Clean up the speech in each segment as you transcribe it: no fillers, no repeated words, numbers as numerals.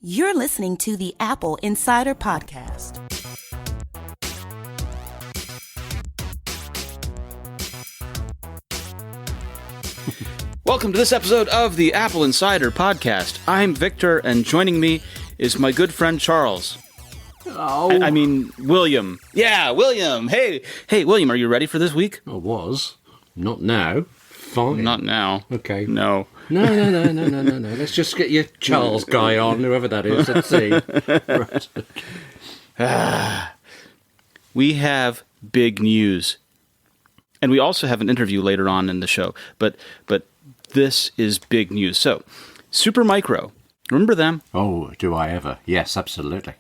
You're listening to the Apple Insider Podcast. Welcome to this episode of the Apple Insider Podcast. I'm Victor, and joining me is my good friend Charles. Oh. I mean, William. Yeah, William. Hey, William, are you ready for this week? I was. Not now. Fine. Not now. Okay. No. No. Let's just get your Charles guy on, whoever that is. Let's see. Right. We have big news. And we also have an interview later on in the show. But this is big news. So, SuperMicro. Remember them? Oh, do I ever? Yes, absolutely.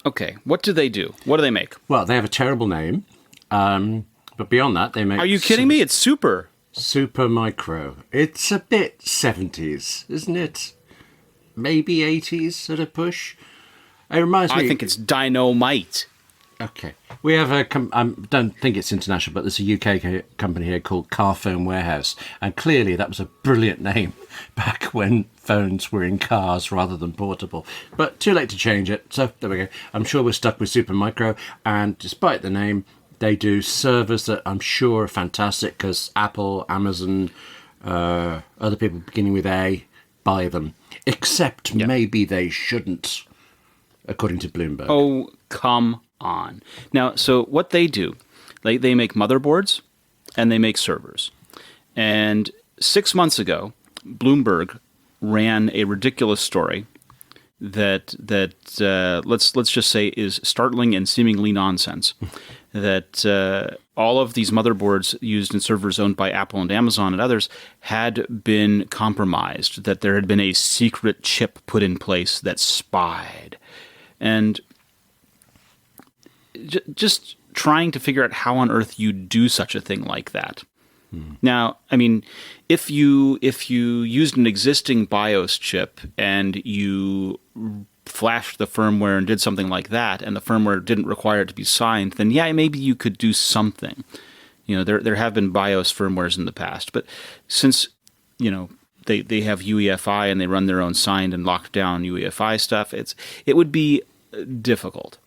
Okay, what do they do? What do they make? Well, they have a terrible name. But beyond that, they make... Are you kidding me? It's Super. SuperMicro. It's a bit 70s, isn't it? Maybe 80s at a push. It reminds me... I think it's Dynamite. Okay. We have a... I don't think it's international, but there's a UK company here called Carphone Warehouse. And clearly that was a brilliant name back when phones were in cars rather than portable. But too late to change it. So there we go. I'm sure we're stuck with SuperMicro. And despite the name, they do servers that I'm sure are fantastic because Apple, Amazon, other people beginning with A buy them. Except maybe they shouldn't, according to Bloomberg. Oh, come on. Now, so what they do, they make motherboards and they make servers. And 6 months ago, Bloomberg ran a ridiculous story that let's just say is startling and seemingly nonsense. That all of these motherboards used in servers owned by Apple and Amazon and others had been compromised, that there had been a secret chip put in place that spied. And just trying to figure out how on earth you do such a thing like that. Now, I mean, if you used an existing BIOS chip and you flashed the firmware and did something like that, and the firmware didn't require it to be signed, then yeah, maybe you could do something. You know, there have been BIOS firmwares in the past, but since, you know, they have UEFI and they run their own signed and locked down UEFI stuff, it would be difficult.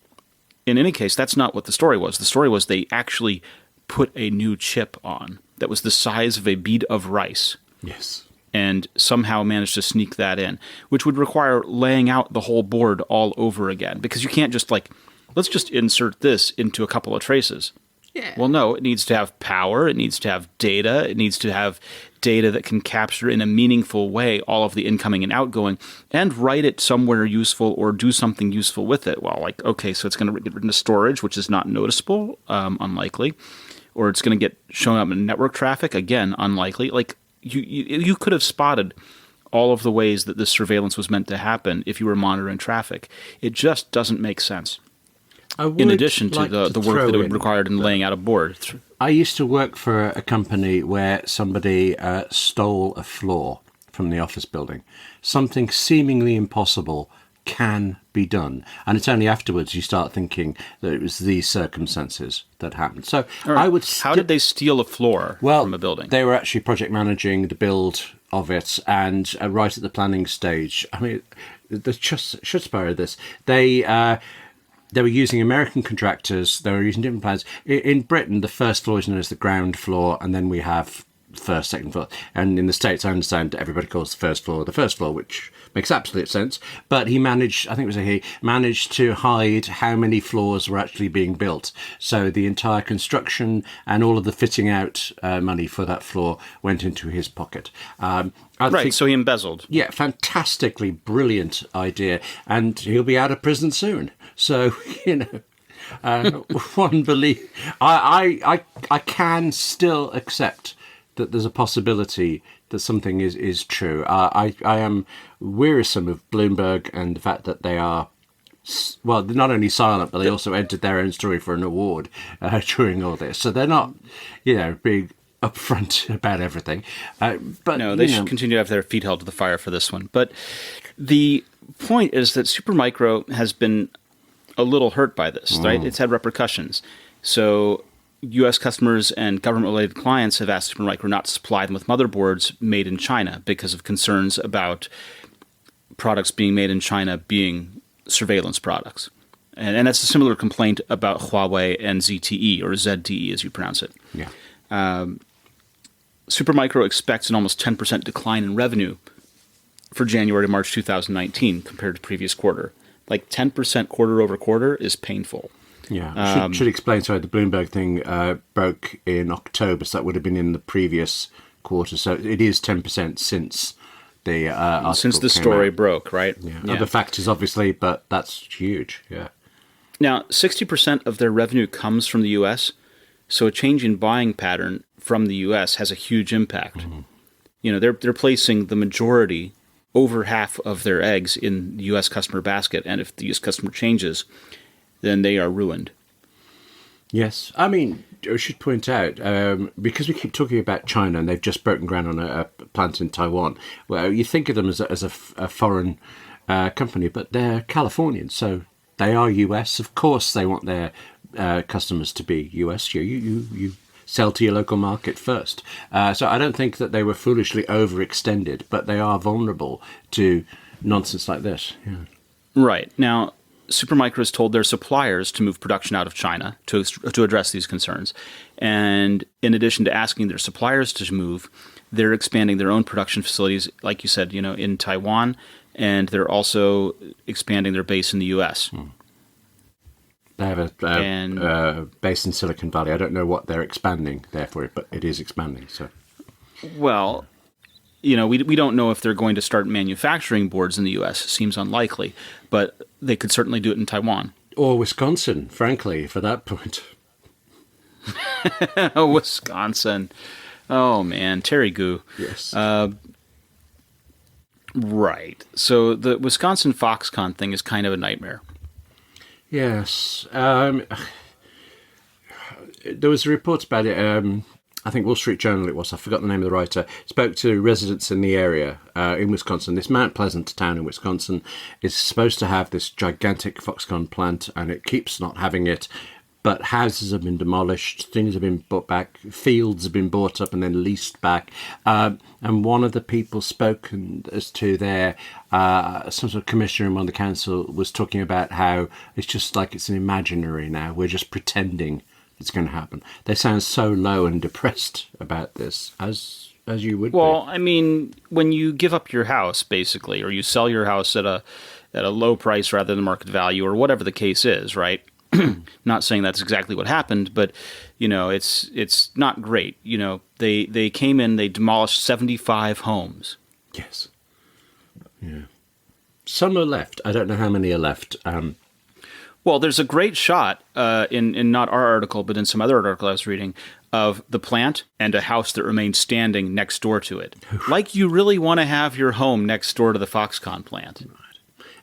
In any case, that's not what the story was. The story was they actually put a new chip on that was the size of a bead of rice. Yes. And somehow managed to sneak that in, which would require laying out the whole board all over again. Because you can't just let's just insert this into a couple of traces. Yeah. Well, no, it needs to have power. It needs to have data. It needs to have data that can capture in a meaningful way all of the incoming and outgoing and write it somewhere useful or do something useful with it. Well, okay, so it's going to get written to storage, which is not noticeable, unlikely. Or it's going to get shown up in network traffic, again, unlikely. You could have spotted all of the ways that this surveillance was meant to happen if you were monitoring traffic. It just doesn't make sense. In addition to the work that it would required in laying out a board. I used to work for a company where somebody stole a floor from the office building. Something seemingly impossible can be done. And it's only afterwards you start thinking that it was these circumstances that happened. So right. I would... How did they steal a floor from a building? They were actually project managing the build of it, and right at the planning stage. I mean, the chutzpah of this. They were using American contractors. They were using different plans. In Britain, the first floor is known as the ground floor, and then we have first, second floor. And in the States, I understand everybody calls the first floor, which makes absolute sense. But he managed to hide how many floors were actually being built. So the entire construction and all of the fitting out money for that floor went into his pocket. So he embezzled. Yeah, fantastically brilliant idea. And he'll be out of prison soon. So, you know, one believe I can still accept that there's a possibility that something is true. I am wearisome of Bloomberg and the fact that they are, well, they're not only silent, but they also entered their own story for an award during all this. So they're not, you know, being upfront about everything. But no, they should continue to have their feet held to the fire for this one. But the point is that SuperMicro has been a little hurt by this, right? It's had repercussions. So U.S. customers and government-related clients have asked SuperMicro not to supply them with motherboards made in China because of concerns about products being made in China being surveillance products. And that's a similar complaint about Huawei and ZTE, or ZTE as you pronounce it. Yeah. SuperMicro expects an almost 10% decline in revenue for January to March 2019 compared to previous quarter. Like 10% quarter over quarter is painful. Yeah. Should explain, sorry, the Bloomberg thing broke in October, so that would have been in the previous quarter. So it is 10% since the article since the came story out. broke, right? Yeah. Other factors, obviously, but that's huge. Yeah. Now, 60% of their revenue comes from the U.S., so a change in buying pattern from the U.S. has a huge impact. Mm-hmm. You know, they're placing the majority, over half of their eggs in the U.S. customer basket, and if the U.S. customer changes, then they are ruined. Yes. I mean, I should point out, because we keep talking about China and they've just broken ground on a plant in Taiwan, well, you think of them as a foreign company, but they're Californian, so they are US. Of course, they want their customers to be US. You sell to your local market first. So I don't think that they were foolishly overextended, but they are vulnerable to nonsense like this. Yeah. Right. Now, SuperMicro has told their suppliers to move production out of China to address these concerns. And in addition to asking their suppliers to move, they're expanding their own production facilities, like you said, you know, in Taiwan, and they're also expanding their base in the U.S. They have a base in Silicon Valley. I don't know what they're expanding there for it, but it is expanding. So, well, you know, we don't know if they're going to start manufacturing boards in the U.S. Seems unlikely, but they could certainly do it in Taiwan. Or Wisconsin, frankly, for that point. Wisconsin. Oh, man. Terry Goo. Yes. Right. So the Wisconsin Foxconn thing is kind of a nightmare. Yes. There was reports about it. I think Wall Street Journal it was. I forgot the name of the writer. Spoke to residents in the area in Wisconsin. This Mount Pleasant town in Wisconsin is supposed to have this gigantic Foxconn plant, and it keeps not having it. But houses have been demolished, things have been bought back, fields have been bought up and then leased back. And one of the people spoken as to their, some sort of commissioner in one of the council was talking about how it's just like it's an imaginary now. We're just pretending it's going to happen. They sound so low and depressed about this, as you would be. Well, I mean, when you give up your house, basically, or you sell your house at a low price rather than market value, or whatever the case is, right? Not saying that's exactly what happened, but you know, it's not great. You know, they came in, they demolished 75 homes. Yes. Yeah. Some are left. I don't know how many are left. Well, there's a great shot in not our article, but in some other article I was reading of the plant and a house that remains standing next door to it. Like you really want to have your home next door to the Foxconn plant.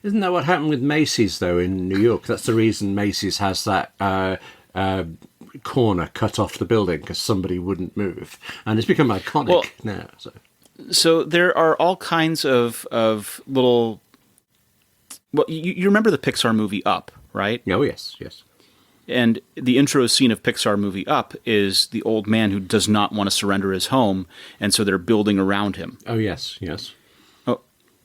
Isn't that what happened with Macy's, though, in New York? That's the reason Macy's has that corner cut off the building, because somebody wouldn't move. And it's become iconic now. So there are all kinds of little... Well, you remember the Pixar movie Up, right? Oh, yes, yes. And the intro scene of Pixar movie Up is the old man who does not want to surrender his home, and so they're building around him. Oh, yes, yes.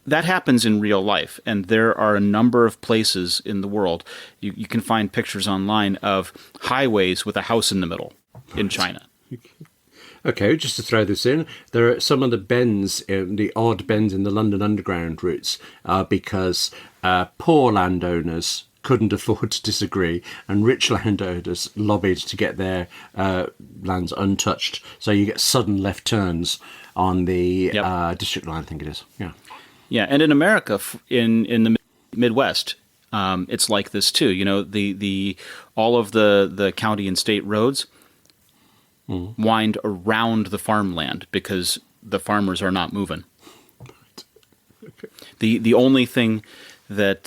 That happens in real life, and there are a number of places in the world. You can find pictures online of highways with a house in the middle in China. Okay, just to throw this in, there are some of the bends, the odd bends in the London Underground routes, because poor landowners couldn't afford to disagree, and rich landowners lobbied to get their lands untouched. So you get sudden left turns on the district line, I think it is. Yeah. Yeah, and in America, in the Midwest, it's like this too. You know, the all of the county and state roads wind around the farmland because the farmers are not moving. Okay. The only thing that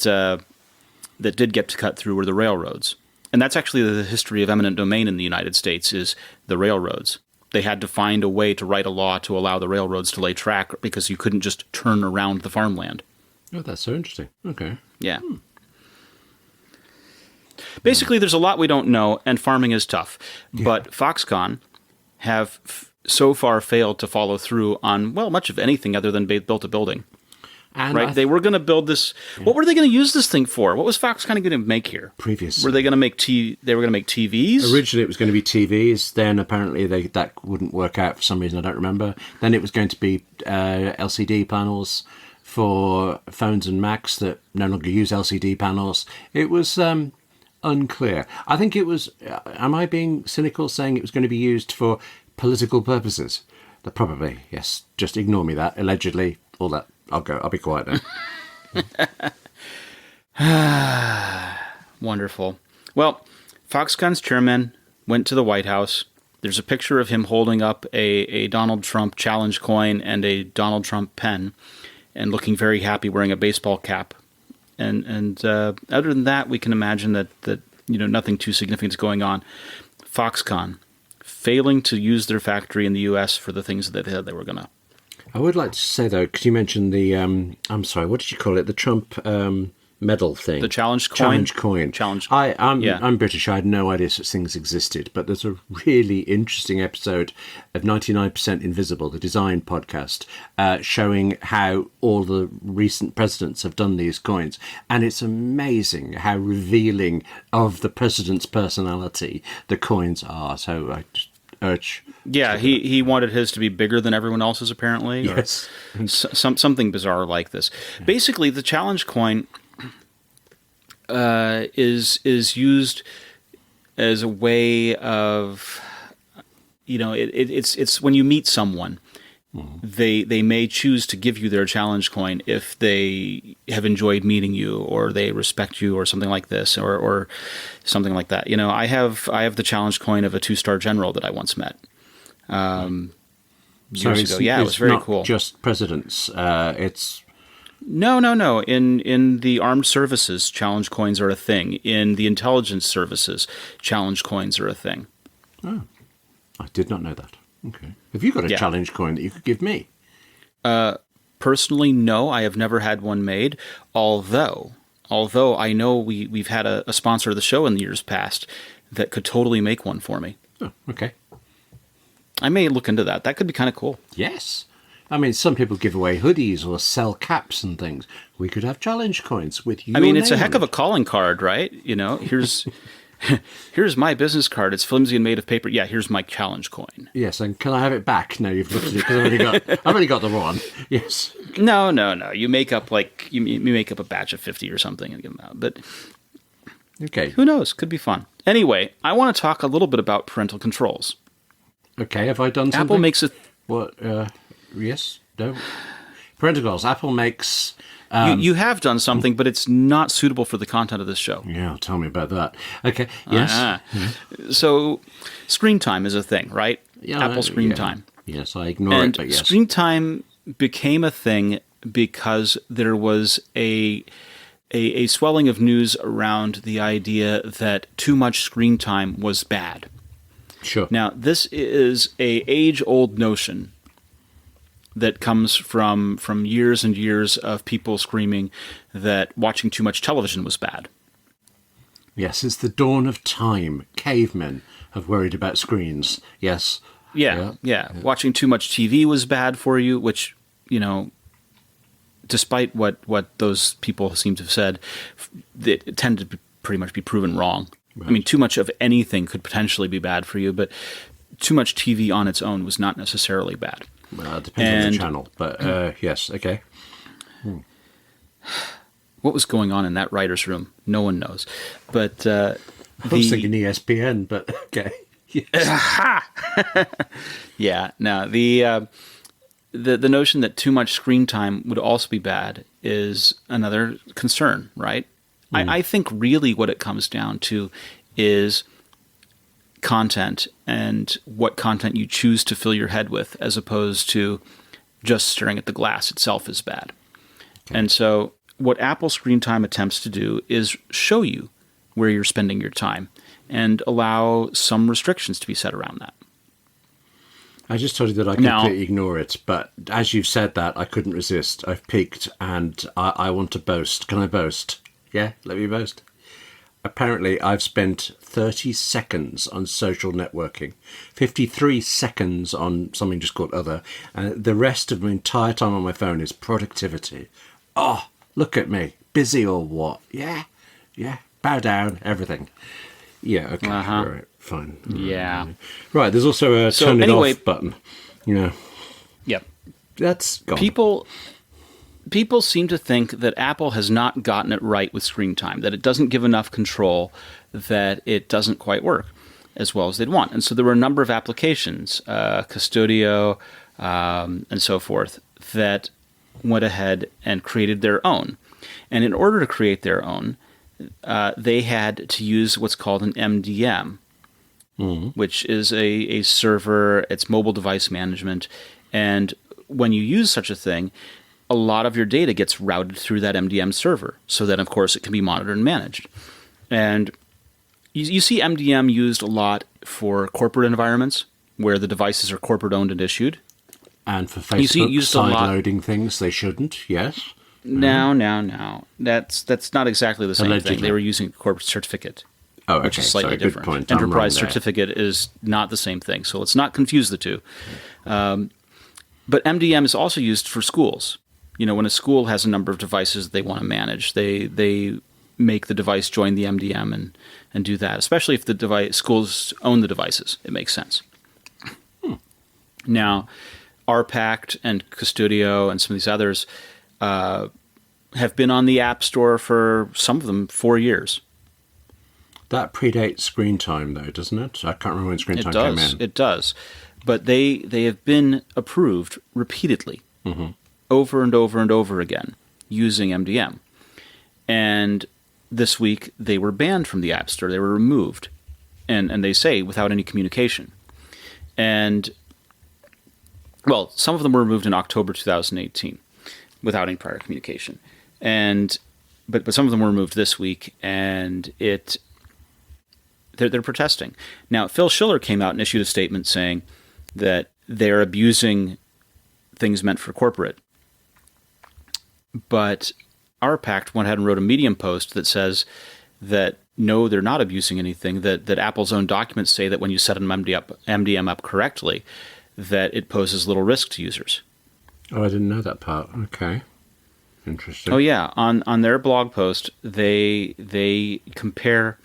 did get to cut through were the railroads, and that's actually the history of eminent domain in the United States is the railroads. They had to find a way to write a law to allow the railroads to lay track because you couldn't just turn around the farmland. Oh, that's so interesting. Okay. Yeah. Basically, there's a lot we don't know, and farming is tough. Yeah. But Foxconn have so far failed to follow through on, well, much of anything other than built a building. And right? They were going to build this. Yeah. What were they going to use this thing for? What was Foxconn going to make here? Previously, were they going to make They were going to make TVs. Originally, it was going to be TVs. Then apparently that wouldn't work out for some reason. I don't remember. Then it was going to be LCD panels for phones and Macs that no longer use LCD panels. It was unclear. I think it was. Am I being cynical saying it was going to be used for political purposes? That probably, yes. Just ignore me. That allegedly, all that. I'll be quiet now. Wonderful. Well, Foxconn's chairman went to the White House. There's a picture of him holding up a Donald Trump challenge coin and a Donald Trump pen, and looking very happy, wearing a baseball cap. And other than that, we can imagine that nothing too significant is going on. Foxconn failing to use their factory in the U.S. for the things that they were going to. I would like to say, though, because you mentioned the, I'm sorry, what did you call it? The Trump medal thing. The challenge coin? Challenge coin. Challenge. I'm British. I had no idea such things existed. But there's a really interesting episode of 99% Invisible, the design podcast, showing how all the recent presidents have done these coins. And it's amazing how revealing of the president's personality the coins are. So I just urge... Yeah, he wanted his to be bigger than everyone else's, apparently. Yes. Or something bizarre like this. Yeah. Basically, the challenge coin is used as a way of, it's when you meet someone, they may choose to give you their challenge coin if they have enjoyed meeting you, or they respect you, or something like this, or something like that. I have the challenge coin of a 2-star general that I once met. Years ago. Yeah, it was very cool. Just presidents. It's no. In the armed services, challenge coins are a thing. In the intelligence services, challenge coins are a thing. Oh, I did not know that. Okay. Have you got a challenge coin that you could give me? Personally, no. I have never had one made. Although I know we've had a sponsor of the show in the years past that could totally make one for me. Oh, okay. I may look into that. That could be kind of cool. Yes. I mean, some people give away hoodies or sell caps and things. We could have challenge coins with you. I mean, it's a heck of a calling card, right? Here's my business card. It's flimsy and made of paper. Yeah, here's my challenge coin. Yes, and can I have it back? No, you've looked at it because I've only got the one. Yes. No. You make up you make up a batch of 50 or something and give them out. But okay, who knows? Could be fun. Anyway, I want to talk a little bit about parental controls. Okay, have I done something? Apple makes it. What? Yes. No. Parental controls. Apple makes. You have done something, but it's not suitable for the content of this show. Yeah, tell me about that. Okay. Yes. Mm-hmm. So, screen time is a thing, right? Yeah, Apple Screen Time. Yes, I ignore it, but yes. Screen time became a thing because there was a swelling of news around the idea that too much screen time was bad. Sure. Now, this is a age-old notion that comes from years and years of people screaming that watching too much television was bad. Yes, it's the dawn of time. Cavemen have worried about screens. Yes. Yeah. Watching too much TV was bad for you, which, despite what those people seem to have said, it tended to pretty much be proven wrong. Right. I mean, too much of anything could potentially be bad for you, but too much TV on its own was not necessarily bad. Well, it depends on the channel, but yes, okay. What was going on in that writer's room? No one knows. But I was thinking ESPN, but okay. Yes. Yeah, no, the notion that too much screen time would also be bad is another concern, right? I think really what it comes down to is content and what content you choose to fill your head with, as opposed to just staring at the glass itself is bad. Okay. And so what Apple Screen Time attempts to do is show you where you're spending your time and allow some restrictions to be set around that. I just told you that I completely ignore it, but as you've said that, I couldn't resist. I've peaked and I want to boast. Can I boast? Yeah, let me boast. Apparently, I've spent 30 seconds on social networking, 53 seconds on something just called Other, and the rest of my entire time on my phone is productivity. Oh, look at me. Busy or what? Yeah. Bow down, everything. Yeah, okay. All right, fine. Yeah. Right, there's also a turn it off button. Yeah. Yep. That's gone. People seem to think that Apple has not gotten it right with screen time, that it doesn't give enough control, that it doesn't quite work as well as they'd want. And so there were a number of applications, Custodio and so forth, that went ahead and created their own. And in order to create their own, they had to use what's called an MDM, which is a server, it's mobile device management. And when you use such a thing, a lot of your data gets routed through that MDM server, so that, of course, it can be monitored and managed. And you see MDM used a lot for corporate environments, where the devices are corporate-owned and issued. And for Facebook side-loading things they shouldn't, yes? No. That's not exactly the same Allegedly. thing. They were using a corporate certificate, which is slightly different. Good point. Enterprise certificate is not the same thing, so let's not confuse the two. But MDM is also used for schools. You know, when a school has a number of devices they want to manage, they make the device join the MDM and do that, especially if the schools own the devices. It makes sense. Now, RPact and Custodio and some of these others have been on the App Store for, some of them, 4 years. That predates screen time, though, doesn't it? I can't remember when screen time came in. It does. But they have been approved repeatedly, over and over and over again, using MDM. And this week, they were banned from the App Store. They were removed. And they say, without any communication. And, well, some of them were removed in October 2018, without any prior communication. But some of them were removed this week, and they're protesting. Now, Phil Schiller came out and issued a statement saying that they're abusing things meant for corporate. But RPact went ahead and wrote a Medium post that says that no, they're not abusing anything, that Apple's own documents say that when you set an MDM up correctly, that it poses little risk to users. Oh, I didn't know that part. Okay. Interesting. Oh, yeah. On their blog post, they compare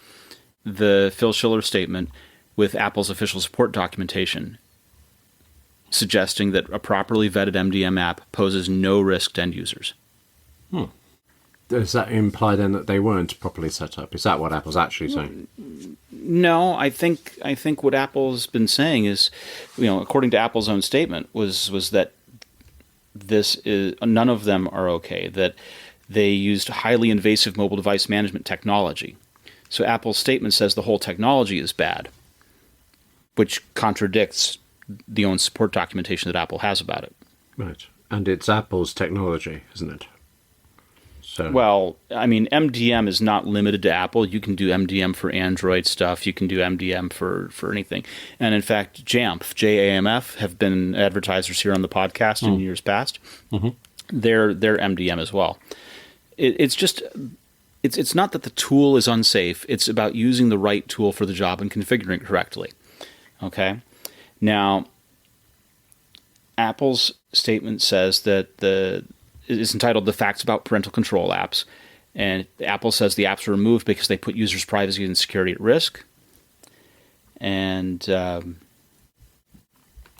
the Phil Schiller statement with Apple's official support documentation, suggesting that a properly vetted MDM app poses no risk to end users. Does that imply then that they weren't properly set up? Is that what Apple's actually saying? No, I think what Apple's been saying is, according to Apple's own statement, was that this is none of them are okay. That they used highly invasive mobile device management technology. So Apple's statement says the whole technology is bad, which contradicts the own support documentation that Apple has about it. Right, and it's Apple's technology, isn't it? So. Well, I mean, MDM is not limited to Apple. You can do MDM for Android stuff. You can do MDM for anything. And in fact, Jamf, JAMF, have been advertisers here on the podcast in years past. They're MDM as well. It's not that the tool is unsafe. It's about using the right tool for the job and configuring it correctly. Okay? Now, Apple's statement says that is entitled "The Facts About Parental Control Apps," and Apple says the apps were removed because they put users' privacy and security at risk. And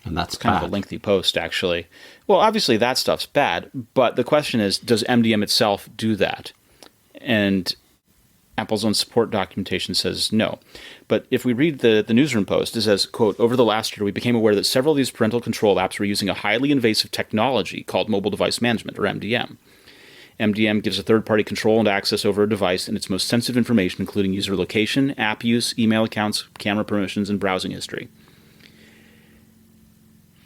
that's kind of a lengthy post, actually. Well, obviously that stuff's bad, but the question is, does MDM itself do that? And Apple's own support documentation says no. But if we read the newsroom post, it says, quote, "Over the last year, we became aware that several of these parental control apps were using a highly invasive technology called mobile device management, or MDM. MDM gives a third-party control and access over a device and its most sensitive information, including user location, app use, email accounts, camera permissions, and browsing history.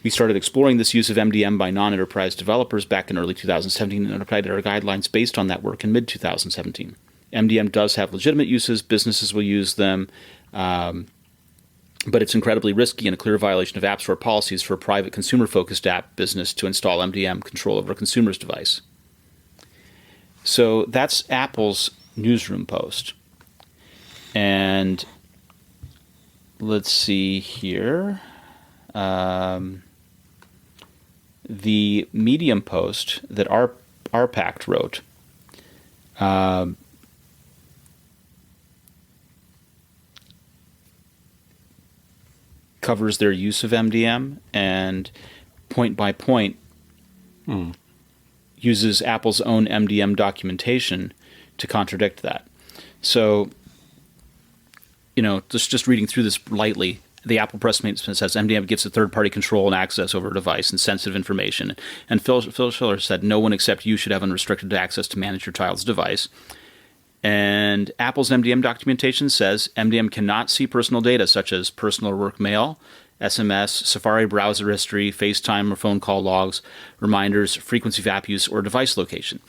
We started exploring this use of MDM by non-enterprise developers back in early 2017 and applied our guidelines based on that work in mid-2017. MDM does have legitimate uses. Businesses will use them, but it's incredibly risky and a clear violation of App Store policies for a private consumer-focused app business to install MDM control over a consumer's device." So that's Apple's newsroom post. And let's see here. The Medium post that RPact wrote covers their use of MDM, and point by point uses Apple's own MDM documentation to contradict that. So, just reading through this lightly, the Apple press statement says MDM gives a third-party control and access over a device and sensitive information. And Phil Schiller said, no one except you should have unrestricted access to manage your child's device. And Apple's MDM documentation says MDM cannot see personal data such as personal or work mail, SMS, Safari browser history, FaceTime or phone call logs, reminders, frequency of app use, or device location.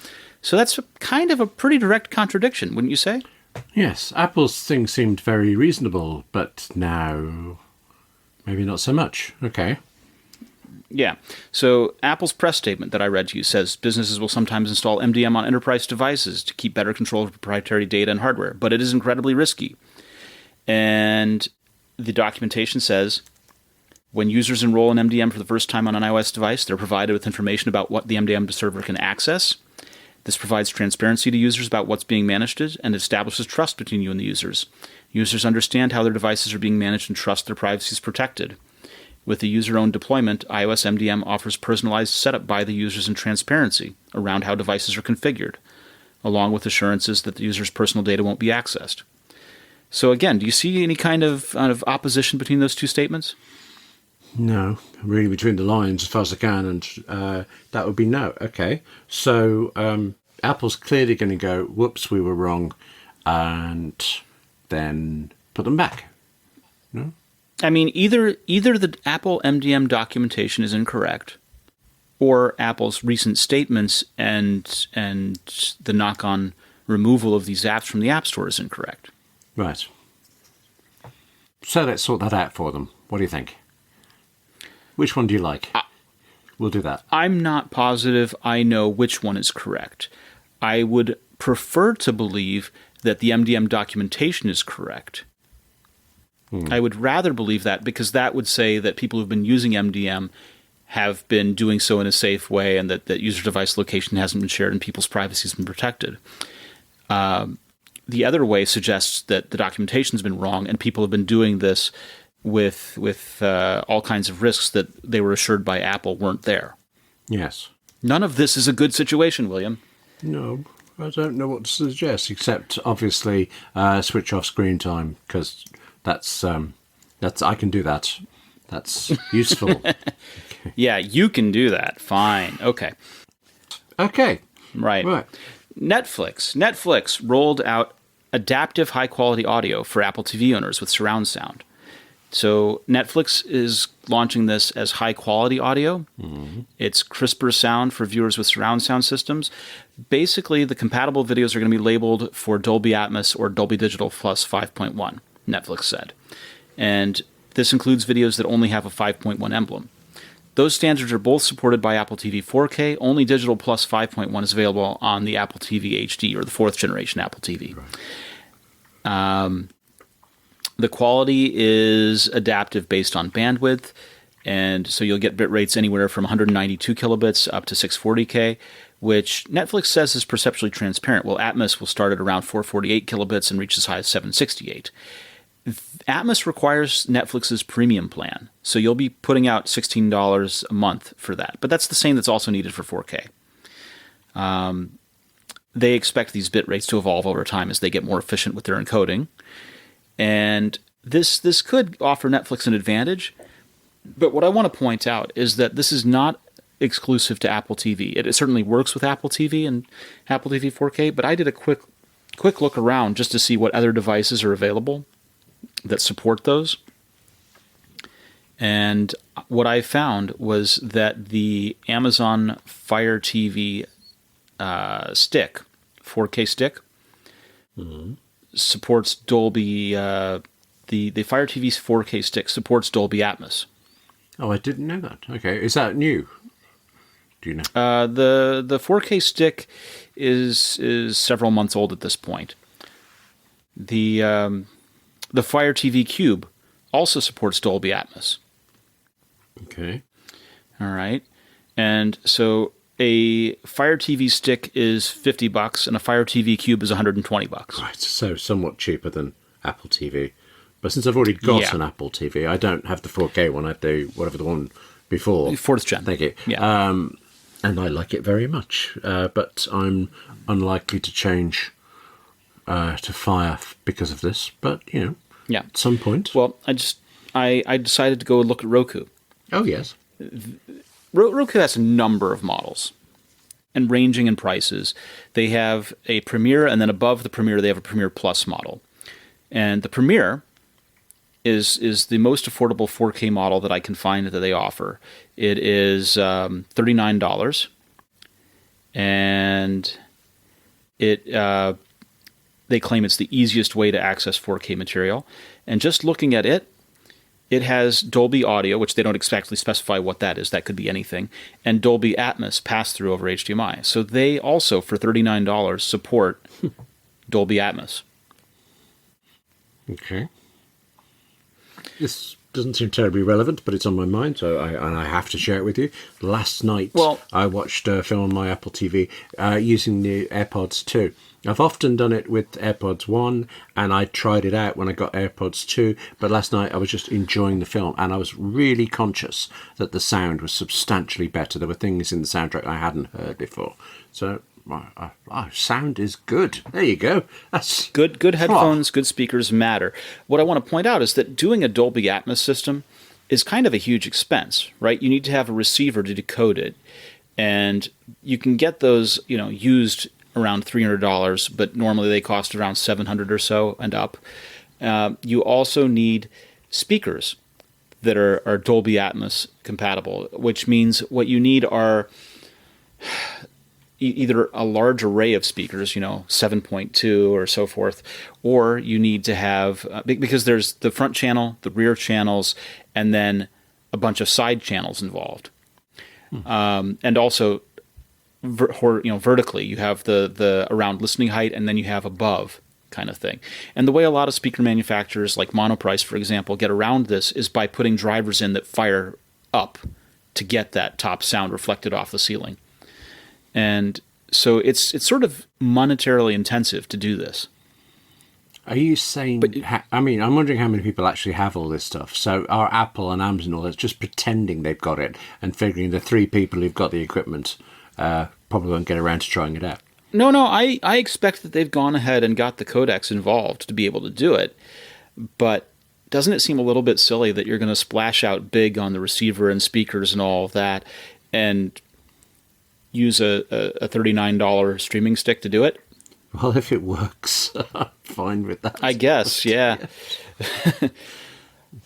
So that's kind of a pretty direct contradiction, wouldn't you say? Yes, Apple's thing seemed very reasonable, but now maybe not so much. Okay. Yeah. So Apple's press statement that I read to you says businesses will sometimes install MDM on enterprise devices to keep better control of proprietary data and hardware, but it is incredibly risky. And the documentation says when users enroll in MDM for the first time on an iOS device, they're provided with information about what the MDM server can access. This provides transparency to users about what's being managed and establishes trust between you and the users. Users understand how their devices are being managed and trust their privacy is protected. With the user-owned deployment, iOS MDM offers personalized setup by the users and transparency around how devices are configured, along with assurances that the user's personal data won't be accessed. So again, do you see any kind of opposition between those two statements? No, I'm reading between the lines as far as I can, and that would be no. Okay, so Apple's clearly going to go, whoops, we were wrong, and then put them back. No? I mean, either the Apple MDM documentation is incorrect, or Apple's recent statements and the knock-on removal of these apps from the App Store is incorrect. Right. So let's sort that out for them. What do you think? Which one do you like? We'll do that. I'm not positive I know which one is correct. I would prefer to believe that the MDM documentation is correct. I would rather believe that, because that would say that people who've been using MDM have been doing so in a safe way, and that user device location hasn't been shared and people's privacy has been protected. The other way suggests that the documentation has been wrong and people have been doing this with all kinds of risks that they were assured by Apple weren't there. Yes. None of this is a good situation, William. No, I don't know what to suggest, except obviously switch off screen time, because that's I can do that. That's useful. Yeah, you can do that. Fine. Okay. Right. Netflix rolled out adaptive high-quality audio for Apple TV owners with surround sound. So Netflix is launching this as high-quality audio. Mm-hmm. It's crisper sound for viewers with surround sound systems. Basically, the compatible videos are going to be labeled for Dolby Atmos or Dolby Digital Plus 5.1, Netflix said. And this includes videos that only have a 5.1 emblem. Those standards are both supported by Apple TV 4K. Only Digital Plus 5.1 is available on the Apple TV HD, or the fourth generation Apple TV. Right. The quality is adaptive based on bandwidth, and so you'll get bit rates anywhere from 192 kilobits up to 640K, which Netflix says is perceptually transparent. Well, Atmos will start at around 448 kilobits and reach as high as 768. Atmos requires Netflix's premium plan, so you'll be putting out $16 a month for that. But that's the same that's also needed for 4K. They expect these bit rates to evolve over time as they get more efficient with their encoding. And this could offer Netflix an advantage. But what I want to point out is that this is not exclusive to Apple TV. It certainly works with Apple TV and Apple TV 4K, but I did a quick look around just to see what other devices are available that support those. And what I found was that the Amazon Fire TV stick, 4K stick, supports Dolby. The Fire TV's 4K stick supports Dolby Atmos. Oh, I didn't know that. Okay, is that new? Do you know? The 4K stick is several months old at this point. The Fire TV Cube also supports Dolby Atmos. Okay. All right. And so a Fire TV stick is $50 and a Fire TV Cube is $120. Right, so somewhat cheaper than Apple TV. But since I've already got an Apple TV, I don't have the 4K one. I have the one before. 4th gen. Thank you. Yeah. And I like it very much. But I'm unlikely to change to Fire because of this. But, at some point. Well, I decided to go look at Roku. Oh, yes. Roku has a number of models and ranging in prices. They have a Premier, and then above the Premier, they have a Premier Plus model. And the Premier is the most affordable 4K model that I can find that they offer. It is $39, and they claim it's the easiest way to access 4K material. And just looking at it, it has Dolby Audio, which they don't exactly specify what that is. That could be anything. And Dolby Atmos pass-through over HDMI. So they also, for $39, support Dolby Atmos. Okay. This doesn't seem terribly relevant, but it's on my mind, so I have to share it with you. Last night, I watched a film on my Apple TV using the AirPods 2. I've often done it with AirPods 1, and I tried it out when I got AirPods 2, but last night I was just enjoying the film, and I was really conscious that the sound was substantially better. There were things in the soundtrack I hadn't heard before. So, sound is good. There you go. That's good headphones, good speakers matter. What I want to point out is that doing a Dolby Atmos system is kind of a huge expense, right? You need to have a receiver to decode it, and you can get those, used around $300, but normally they cost around $700 or so and up. You also need speakers that are Dolby Atmos compatible, which means what you need are either a large array of speakers, 7.2 or so forth, or you need to have, because there's the front channel, the rear channels, and then a bunch of side channels involved. And also, vertically, you have the around listening height, and then you have above kind of thing. And the way a lot of speaker manufacturers, like Monoprice, for example, get around this is by putting drivers in that fire up to get that top sound reflected off the ceiling. And so it's sort of monetarily intensive to do this. Are you saying... I'm wondering how many people actually have all this stuff. So are Apple and Amazon all that's just pretending they've got it and figuring the 3 people who've got the equipment probably won't get around to trying it out? No, I expect that they've gone ahead and got the codecs involved to be able to do it. But doesn't it seem a little bit silly that you're going to splash out big on the receiver and speakers and all of that and use a $39 streaming stick to do it? Well, if it works, I'm fine with that. I guess, yeah.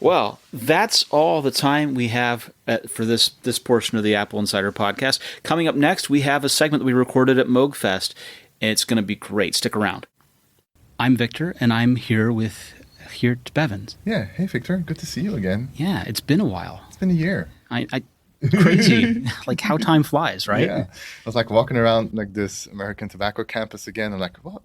Well, that's all the time we have for this portion of the Apple Insider podcast. Coming up next, we have a segment that we recorded at Moog Fest, and it's going to be great. Stick around. I'm Victor, and I'm here with Geert Bevin. Yeah, hey Victor, good to see you again. Yeah, it's been a while. It's been a year. Crazy, like how time flies, right? Yeah, I was like walking around like this American Tobacco campus again. I'm like, well,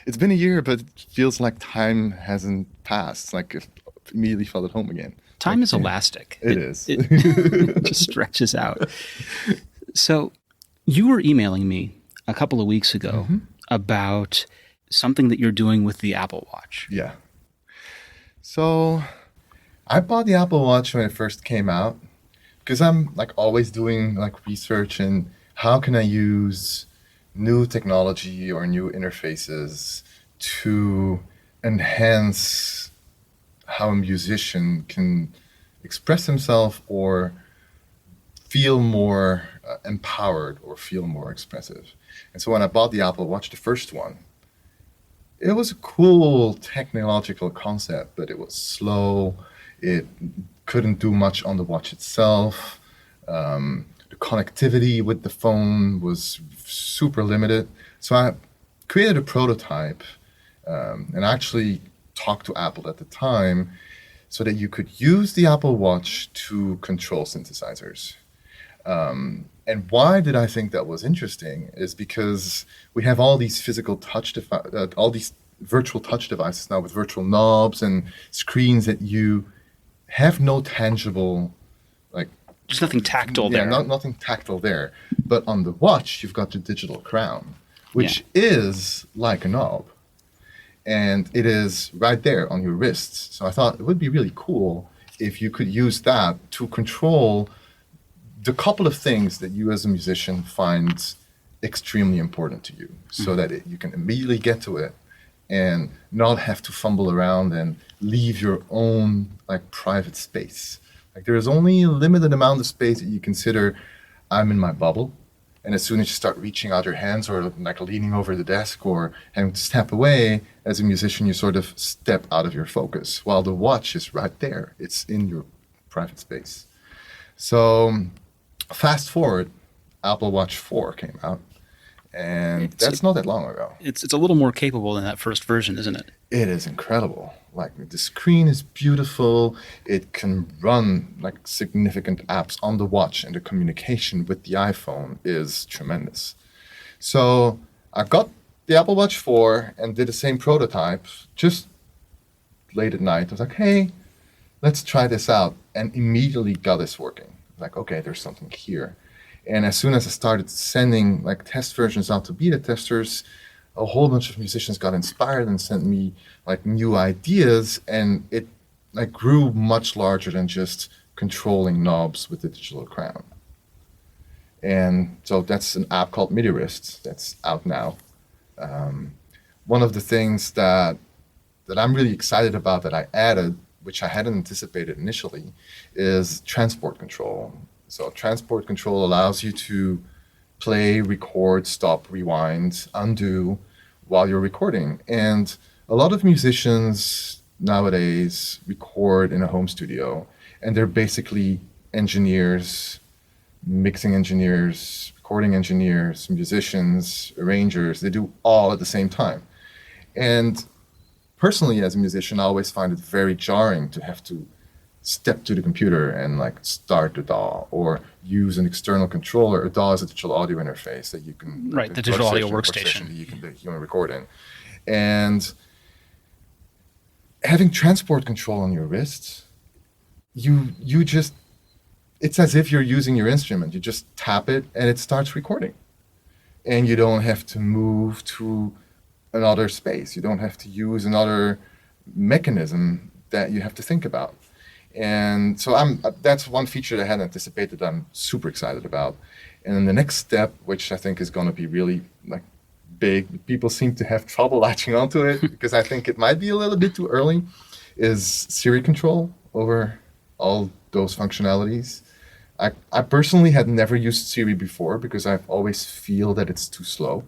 it's been a year, but it feels like time hasn't passed. It's like it immediately felt at home again. Time is elastic. It is. It just stretches out. So you were emailing me a couple of weeks ago about something that you're doing with the Apple Watch. Yeah. So I bought the Apple Watch when it first came out because I'm like always doing like research and how can I use new technology or new interfaces to enhance how a musician can express himself or feel more empowered or feel more expressive. And so when I bought the Apple Watch, the first one, it was a cool technological concept, but it was slow. It couldn't do much on the watch itself. The connectivity with the phone was super limited. So I created a prototype and actually talked to Apple at the time so that you could use the Apple Watch to control synthesizers. And why did I think that was interesting is because we have all these all these virtual touch devices now with virtual knobs and screens that you have no tangible like There's nothing tactile there. Nothing tactile there. But on the watch, you've got the digital crown, which is like a knob. And it is right there on your wrist. So I thought it would be really cool if you could use that to control the couple of things that you as a musician find extremely important to you, so that you can immediately get to it and not have to fumble around and leave your own like private space. Like there is only a limited amount of space that you consider I'm in my bubble. And as soon as you start reaching out your hands or like leaning over the desk or having to step away, as a musician, you sort of step out of your focus, while the watch is right there. It's in your private space. So fast forward, Apple Watch 4 came out, and that's not that long ago. It's a little more capable than that first version, isn't it? It is incredible. Like the screen is beautiful. It can run like significant apps on the watch, and the communication with the iPhone is tremendous. So I got the Apple Watch 4 and did the same prototype just late at night. I was like, hey, let's try this out, and immediately got this working. Like, okay, there's something here. And as soon as I started sending like test versions out to beta testers, a whole bunch of musicians got inspired and sent me like new ideas, and it like grew much larger than just controlling knobs with the digital crown. And so that's an app called MIDI Wrist that's out now. One of the things that I'm really excited about that I added, which I hadn't anticipated initially, is transport control. So transport control allows you to play, record, stop, rewind, undo while you're recording. And a lot of musicians nowadays record in a home studio, and they're basically engineers, mixing engineers, recording engineers, musicians, arrangers. They do all at the same time. And personally, as a musician, I always find it very jarring to have to step to the computer and like start the DAW or use an external controller. A DAW is a digital audio interface that you can the digital audio workstation that you can record in. And having transport control on your wrist, you just, it's as if you're using your instrument. You just tap it and it starts recording. And you don't have to move to another space. You don't have to use another mechanism that you have to think about. And so that's one feature that I hadn't anticipated that I'm super excited about. And then the next step, which I think is going to be really like big, people seem to have trouble latching onto it because I think it might be a little bit too early, is Siri control over all those functionalities. I personally had never used Siri before because I always feel that it's too slow.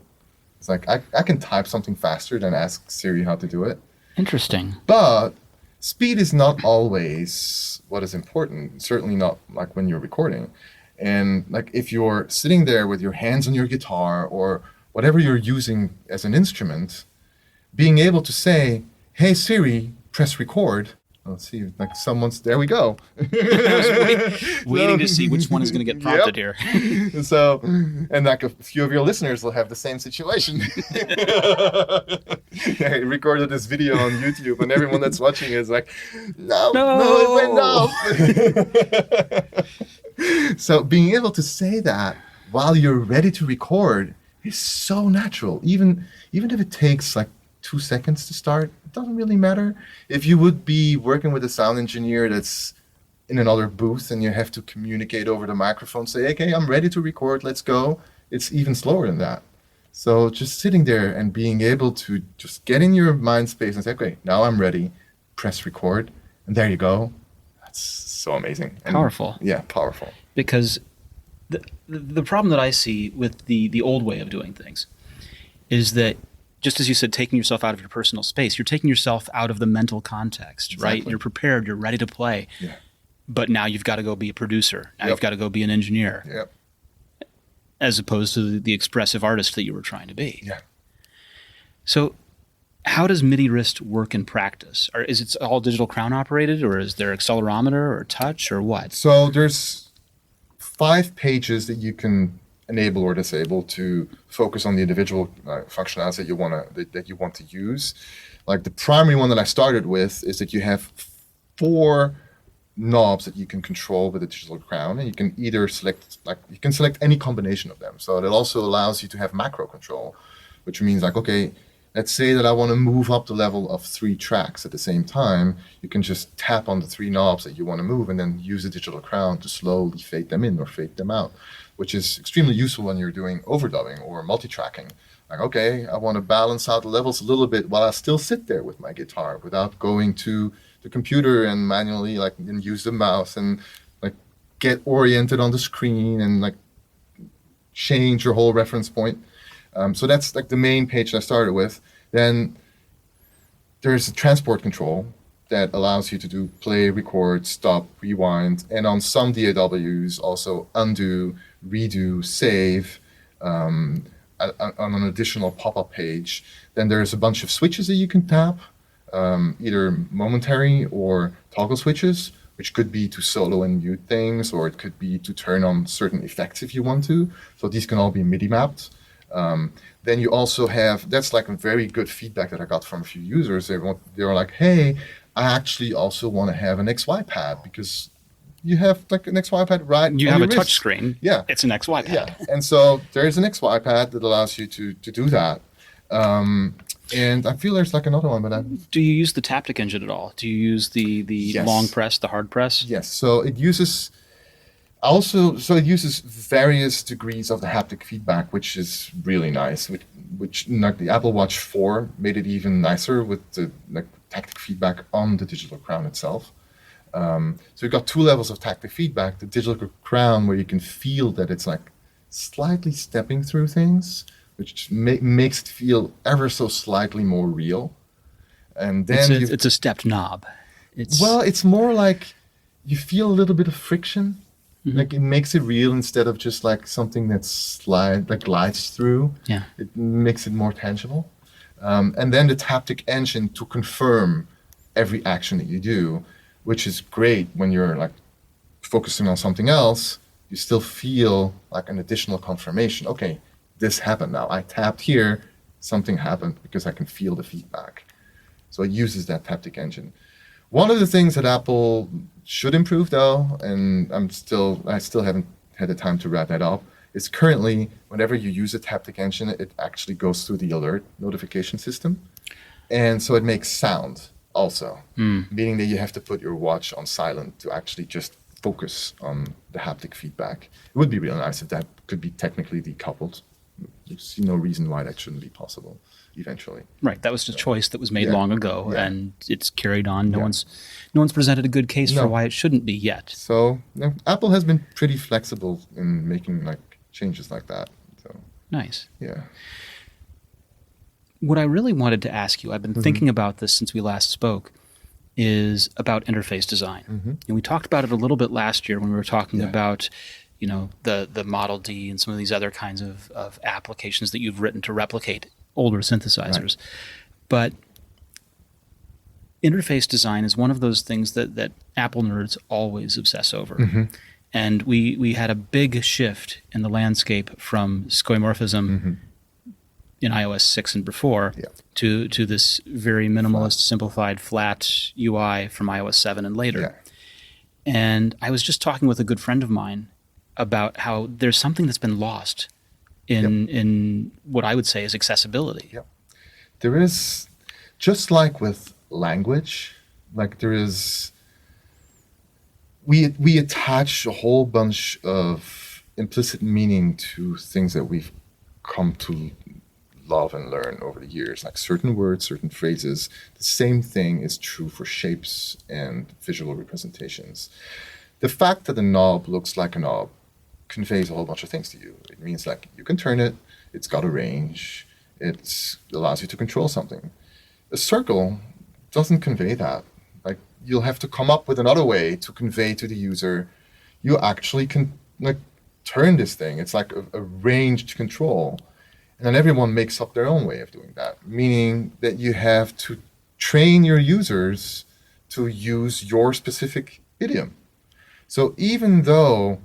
It's like I can type something faster than ask Siri how to do it. Interesting. But speed is not always what is important, certainly not like when you're recording. And like if you're sitting there with your hands on your guitar or whatever you're using as an instrument, being able to say, hey Siri, press record. Let's see, like someone's, there we go. Waiting to see which one is going to get prompted here. So, and like a few of your listeners will have the same situation. I recorded this video on YouTube and everyone that's watching is like, no, it went no. So being able to say that while you're ready to record is so natural. Even if it takes like 2 seconds to start, it doesn't really matter. If you would be working with a sound engineer that's in another booth and you have to communicate over the microphone, say, okay, I'm ready to record, let's go. It's even slower than that. So just sitting there and being able to just get in your mind space and say, okay, now I'm ready, press record, and there you go. That's so amazing. And powerful. Yeah, powerful. Because the problem that I see with the old way of doing things is that, just as you said, taking yourself out of your personal space, you're taking yourself out of the mental context, Exactly. right? You're prepared, you're ready to play. Yeah. But now you've got to go be a producer. Now you've got to go be an engineer. Yep. As opposed to the expressive artist that you were trying to be. Yeah. So how does MIDI wrist work in practice? Or is it all digital crown operated, or is there accelerometer or touch or what? So there's 5 pages that you can enable or disable to focus on the individual functionalities that you want to use. Like the primary one that I started with is that you have 4 knobs that you can control with a digital crown, and you can either select any combination of them. So it also allows you to have macro control, which means like, okay, let's say that I want to move up the level of 3 tracks at the same time. You can just tap on the 3 knobs that you want to move and then use the digital crown to slowly fade them in or fade them out, which is extremely useful when you're doing overdubbing or multi-tracking. Like, okay, I want to balance out the levels a little bit while I still sit there with my guitar without going to the computer and manually and use the mouse and get oriented on the screen and change your whole reference point. So that's the main page I started with. Then there's a transport control that allows you to do play, record, stop, rewind, and on some DAWs also undo, redo, save, on an additional pop-up page. Then there's a bunch of switches that you can tap, either momentary or toggle switches, which could be to solo and mute things, or it could be to turn on certain effects if you want to. So these can all be MIDI mapped. Then you also have, that's a very good feedback that I got from a few users. They were like, hey, I actually also want to have an XY pad, because you have an XY pad right You on have your a wrist. touch screen. Yeah. It's an XY pad. Yeah. And so there's an XY pad that allows you to do that. And I feel there's another one, but Do you use the Taptic engine at all? Do you use the Yes. long press, the hard press? yes. So it uses various degrees of the haptic feedback, which is really nice. Which the Apple Watch 4 made it even nicer with the tactic feedback on the digital crown itself. So you've got 2 levels of tactic feedback: the digital crown, where you can feel that it's slightly stepping through things, which makes it feel ever so slightly more real. And then It's a stepped knob. it's more like you feel a little bit of friction. Mm-hmm. It makes it real instead of just something that glides through. Yeah. It makes it more tangible. And then the Taptic engine to confirm every action that you do, which is great when you're focusing on something else. You still feel an additional confirmation. Okay, this happened now. I tapped here, something happened, because I can feel the feedback. So it uses that Taptic engine. One of the things that Apple should improve, though, and I still haven't had the time to wrap that up, is currently whenever you use a Taptic engine, it actually goes through the alert notification system, and so it makes sound also, meaning that you have to put your watch on silent to actually just focus on the haptic feedback. It would be real nice if that could be technically decoupled. You see no reason why that shouldn't be possible eventually. Right. That was a choice that was made Yeah. long ago, Yeah. and it's carried on. No Yeah. one's presented a good case for No. why it shouldn't be yet. So Apple has been pretty flexible in making changes like that. So Nice. yeah. What I really wanted to ask you, I've been thinking about this since we last spoke, is about interface design. And we talked about it a little bit last year when we were talking Yeah. about, the Model D and some of these other kinds of applications that you've written to replicate older synthesizers. But interface design is one of those things that Apple nerds always obsess over. And we had a big shift in the landscape from skeuomorphism in iOS 6 and before Yeah. to this very minimalist, simplified, flat UI from iOS 7 and later. Yeah. And I was just talking with a good friend of mine about how there's something that's been lost in what I would say is accessibility. Yep. There is, just like with language, there is, we attach a whole bunch of implicit meaning to things that we've come to love and learn over the years, like certain words, certain phrases. The same thing is true for shapes and visual representations. The fact that a knob looks like a knob conveys a whole bunch of things to you. It means you can turn it, it's got a range, it allows you to control something. A circle doesn't convey that. You'll have to come up with another way to convey to the user, you actually can turn this thing. It's like a ranged control. And then everyone makes up their own way of doing that, meaning that you have to train your users to use your specific idiom. So even though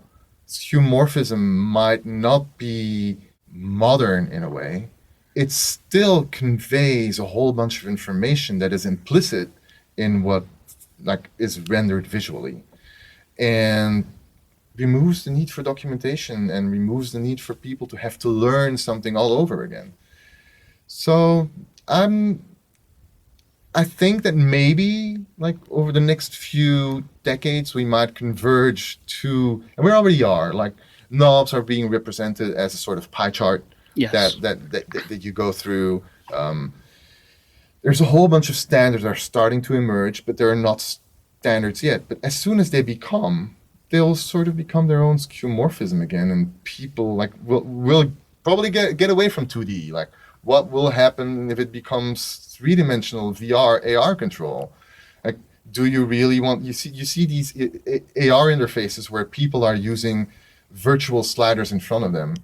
skeuomorphism might not be modern in a way, it still conveys a whole bunch of information that is implicit in what is rendered visually. and removes the need for documentation and removes the need for people to have to learn something all over again. So I think that maybe like over the next few decades we might converge to, and we already are, like knobs are being represented as a sort of pie chart. Yes. that you go through. There's a whole bunch of standards that are starting to emerge, but they're not standards yet. But as soon as they'll sort of become their own skeuomorphism again, and people like will probably get away from 2D. Like, what will happen if it becomes three-dimensional VR AR control? Like, do you really want? You see these AR interfaces where people are using virtual sliders in front of them.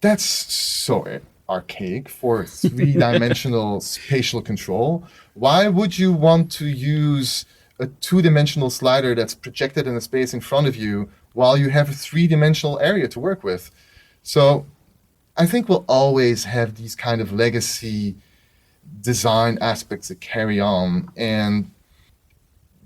That's so archaic for three-dimensional spatial control. Why would you want to use a two-dimensional slider that's projected in the space in front of you while you have a three-dimensional area to work with? So I think we'll always have these kind of legacy design aspects that carry on, and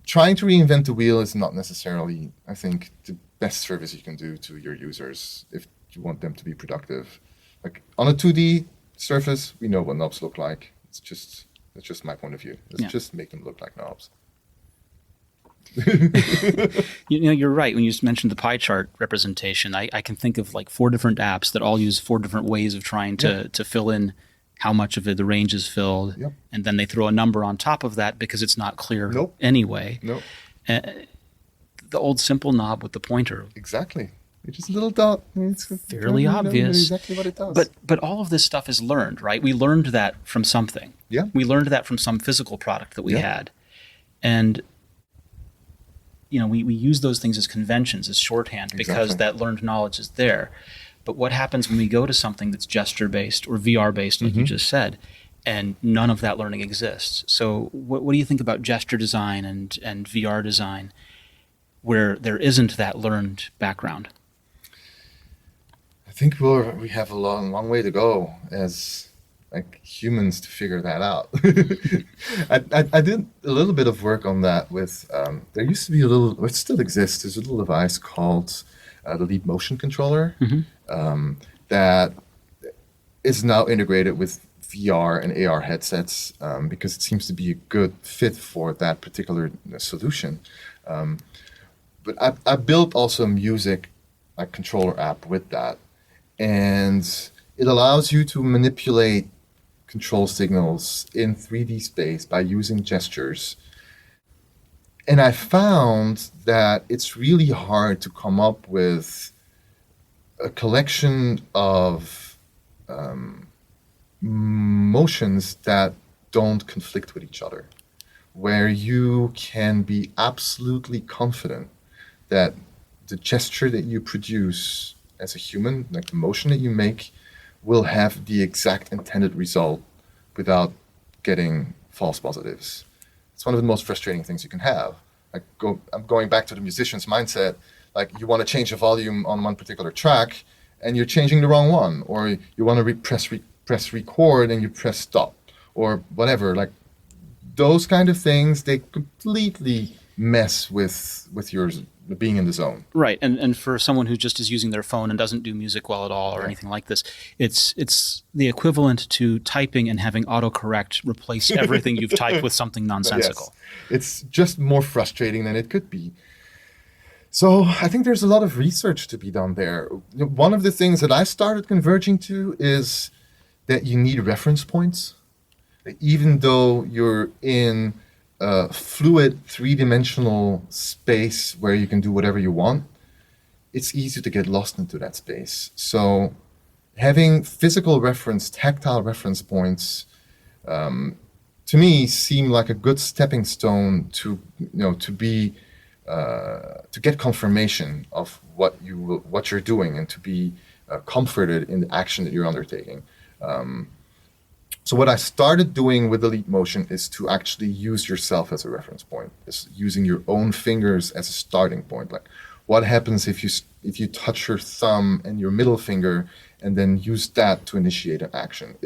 trying to reinvent the wheel is not necessarily, I think, the best service you can do to your users if you want them to be productive. Like on a 2D surface, we know what knobs look like. That's just my point of view. Let's just make them look like knobs. You're right. When you mentioned the pie chart representation, I can think of like 4 different apps that all use 4 different ways of trying to fill in how much of the range is filled. Yep. And then they throw a number on top of that because it's not clear anyway. Nope. The old simple knob with the pointer. Exactly. It's just a little dot. It's fairly obvious. Exactly what it does. But all of this stuff is learned, right? We learned that from something. Yeah. We learned that from some physical product that we had. And we use those things as conventions, as shorthand, because that learned knowledge is there. But what happens when we go to something that's gesture-based or VR-based, like you just said, and none of that learning exists? So what do you think about gesture design and VR design where there isn't that learned background? I think we have a long way to go as like humans to figure that out. I did a little bit of work on that with, there used to be it still exists, there's a little device called the Leap Motion Controller that is now integrated with VR and AR headsets because it seems to be a good fit for that particular solution. But I built also a music like controller app with that, and it allows you to manipulate control signals in 3D space by using gestures. And I found that it's really hard to come up with a collection of motions that don't conflict with each other, where you can be absolutely confident that the gesture that you produce as a human, like the motion that you make, will have the exact intended result without getting false positives. It's one of the most frustrating things you can have. I'm going back to the musician's mindset. Like, you want to change the volume on one particular track, and you're changing the wrong one, or you want to press record and you press stop, or whatever. Like, those kind of things, they completely mess with your being in the zone. Right, and for someone who just is using their phone and doesn't do music well at all or anything like this, it's the equivalent to typing and having autocorrect replace everything you've typed with something nonsensical. Yes. It's just more frustrating than it could be. So I think there's a lot of research to be done there. One of the things that I started converging to is that you need reference points. Even though you're in a fluid three-dimensional space where you can do whatever you want, it's easy to get lost into that space. So having physical reference, tactile reference points, to me seem like a good stepping stone to get confirmation of what you're doing and to be comforted in the action that you're undertaking. So what I started doing with the Leap Motion is to actually use yourself as a reference point. Is using your own fingers as a starting point. Like, what happens if you touch your thumb and your middle finger and then use that to initiate an action?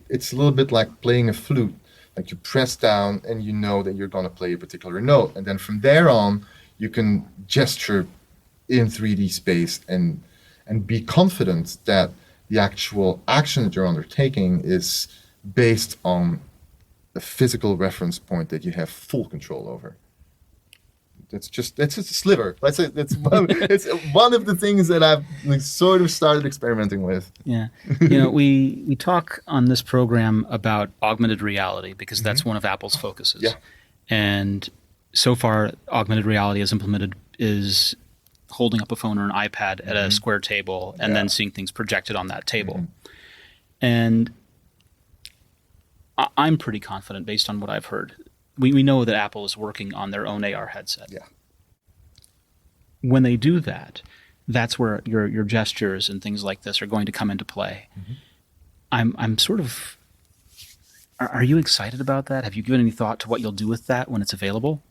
It's a little bit like playing a flute. Like, you press down and you know that you're going to play a particular note, and then from there on you can gesture in 3D space and be confident that the actual action that you're undertaking is based on a physical reference point that you have full control over. That's just a sliver. It's one of the things that I've sort of started experimenting with. Yeah. We talk on this program about augmented reality because that's one of Apple's focuses. Yeah. And so far, augmented reality as implemented is holding up a phone or an iPad at a square table and then seeing things projected on that table. And I'm pretty confident based on what I've heard. We know that Apple is working on their own AR headset. Yeah. When they do that, that's where your gestures and things like this are going to come into play. I'm sort of... Are you excited about that? Have you given any thought to what you'll do with that when it's available?